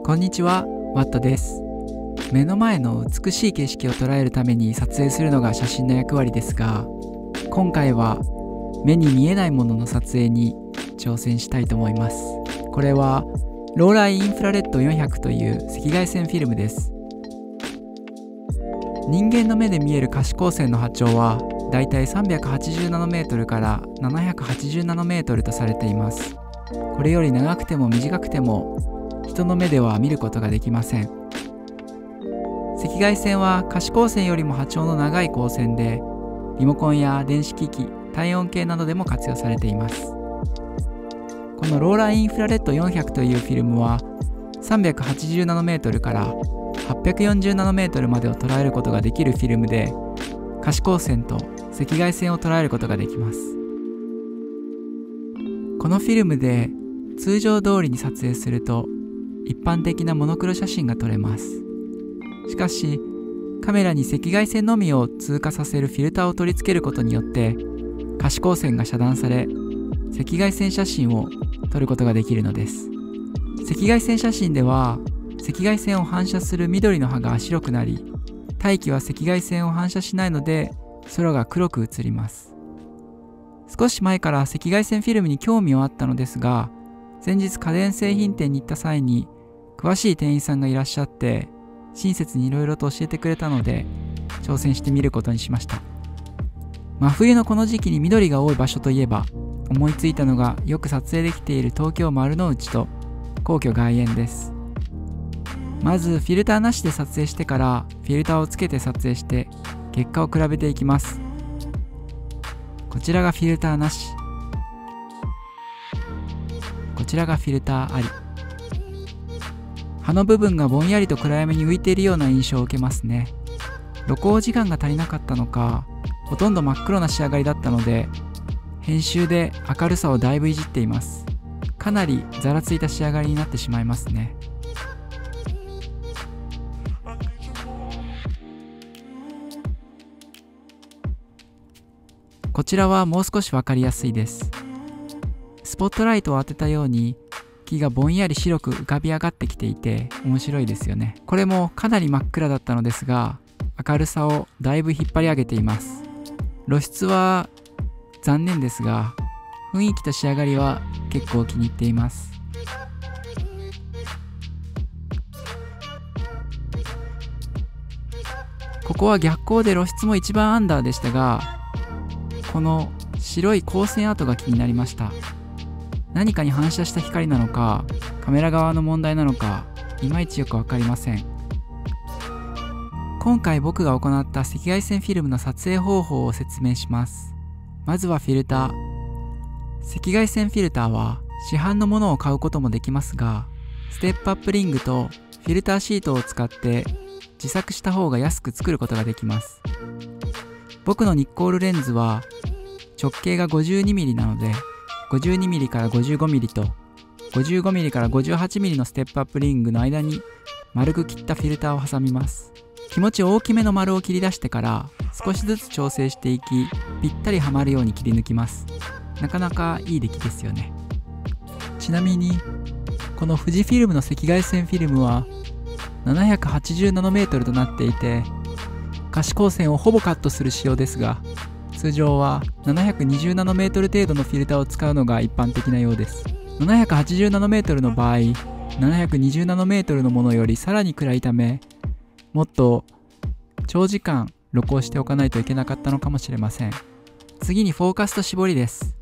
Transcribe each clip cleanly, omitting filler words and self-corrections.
こんにちは、ワットです。目の前の美しい景色を捉えるために撮影するのが写真の役割ですが、今回は目に見えないものの撮影に挑戦したいと思います。これはローライインフラレッド400という赤外線フィルムです。人間の目で見える可視光線の波長はだいたい380ナノメートルから780ナノメートルとされています。これより長くても短くても人の目では見ることができません。赤外線は可視光線よりも波長の長い光線で、リモコンや電子機器、体温計などでも活用されています。このローライインフラレッド400というフィルムは380ナノメートルから840ナノメートルまでを捉えることができるフィルムで、可視光線と赤外線を捉えることができます。このフィルムで通常通りに撮影すると一般的なモノクロ写真が撮れます。しかしカメラに赤外線のみを通過させるフィルターを取り付けることによって可視光線が遮断され、赤外線写真を撮ることができるのです。赤外線写真では赤外線を反射する緑の葉が白くなり、大気は赤外線を反射しないので空が黒く映ります。少し前から赤外線フィルムに興味はあったのですが、先日家電製品店に行った際に詳しい店員さんがいらっしゃって親切にいろいろと教えてくれたので挑戦してみることにしました。真冬のこの時期に緑が多い場所といえば、思いついたのがよく撮影できている東京丸の内と皇居外苑です。まずフィルターなしで撮影してからフィルターをつけて撮影して結果を比べていきます。こちらがフィルターなし、こちらがフィルターあり。葉の部分がぼんやりと暗闇に浮いているような印象を受けますね。露光時間が足りなかったのか、ほとんど真っ黒な仕上がりだったので、編集で明るさをだいぶいじっています。かなりざらついた仕上がりになってしまいますね。こちらはもう少しわかりやすいです。スポットライトを当てたように木がぼんやり白く浮かび上がってきていて面白いですよね。これもかなり真っ暗だったのですが、明るさをだいぶ引っ張り上げています。露出は残念ですが、雰囲気と仕上がりは結構気に入っています。ここは逆光で露出も一番アンダーでしたが、この白い光線跡が気になりました。何かに反射した光なのか、カメラ側の問題なのか、いまいちよくわかりません。今回僕が行った赤外線フィルムの撮影方法を説明します。まずはフィルター。赤外線フィルターは市販のものを買うこともできますが、ステップアップリングとフィルターシートを使って自作した方が安く作ることができます。僕のニッコールレンズは直径が 52mm なので、52mm から 55mm と 55mm から 58mm のステップアップリングの間に丸く切ったフィルターを挟みます。気持ち大きめの丸を切り出してから少しずつ調整していき、ぴったりはまるように切り抜きます。なかなかいい出来ですよね。ちなみにこの富士フィルムの赤外線フィルムは780ナノメートルとなっていて、可視光線をほぼカットする仕様ですが、通常は720ナノメートル程度のフィルターを使うのが一般的なようです。780ナノメートルの場合、720ナノメートルのものよりさらに暗いため、もっと長時間露光しておかないといけなかったのかもしれません。次にフォーカスと絞りです。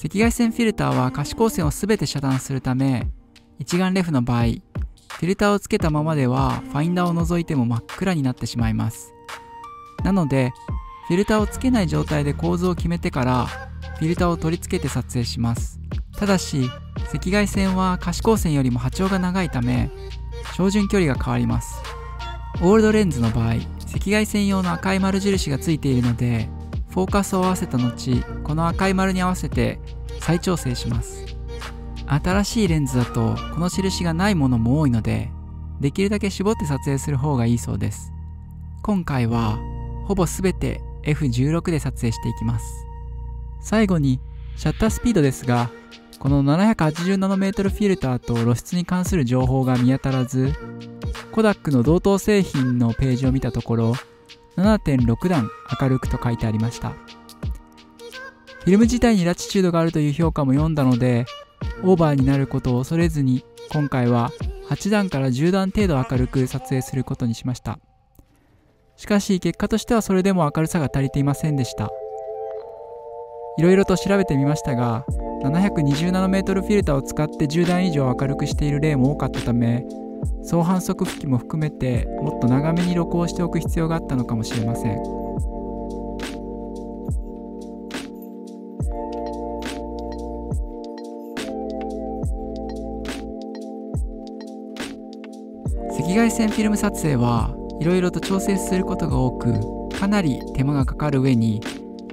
赤外線フィルターは可視光線をすべて遮断するため、一眼レフの場合、フィルターをつけたままではファインダーを除いても真っ暗になってしまいます。なのでフィルターをつけない状態で構図を決めてからフィルターを取り付けて撮影します。ただし赤外線は可視光線よりも波長が長いため照準距離が変わります。オールドレンズの場合、赤外線用の赤い丸印がついているので、フォーカスを合わせた後、この赤い丸に合わせて再調整します。新しいレンズだとこの印がないものも多いので、できるだけ絞って撮影する方がいいそうです。今回はほぼすべて F16 で撮影していきます。最後にシャッタースピードですが、この780ナノメートルフィルターと露出に関する情報が見当たらず、コダックの同等製品のページを見たところ 7.6 段明るくと書いてありました。フィルム自体にラチチュードがあるという評価も読んだので、オーバーになることを恐れずに今回は8段から10段程度明るく撮影することにしました。しかし結果としてはそれでも明るさが足りていませんでした。いろいろと調べてみましたが、720ナノメートルフィルターを使って10段以上明るくしている例も多かったため、相反速吹きも含めてもっと長めに録音しておく必要があったのかもしれません。赤外線フィルム撮影はいろいろと調整することが多く、かなり手間がかかる上に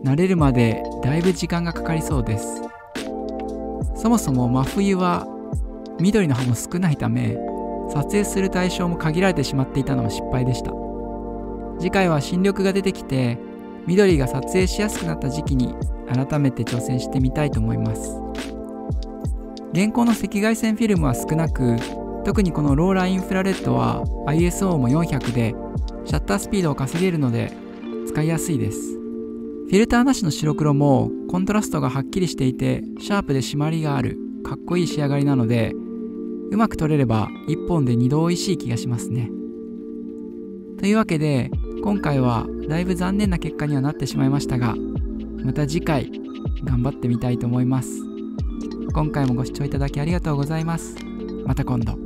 慣れるまでだいぶ時間がかかりそうです。そもそも真冬は緑の葉も少ないため、撮影する対象も限られてしまっていたのは失敗でした。次回は新緑が出てきて緑が撮影しやすくなった時期に改めて挑戦してみたいと思います。現行の赤外線フィルムは少なく、特にこのローラーインフラレッドは ISO も400でシャッタースピードを稼げるので使いやすいです。フィルターなしの白黒もコントラストがはっきりしていてシャープで締まりがあるかっこいい仕上がりなので、うまく撮れれば1本で2度おいしい気がしますね。というわけで今回はだいぶ残念な結果にはなってしまいましたが、また次回頑張ってみたいと思います。今回もご視聴いただきありがとうございます。また今度。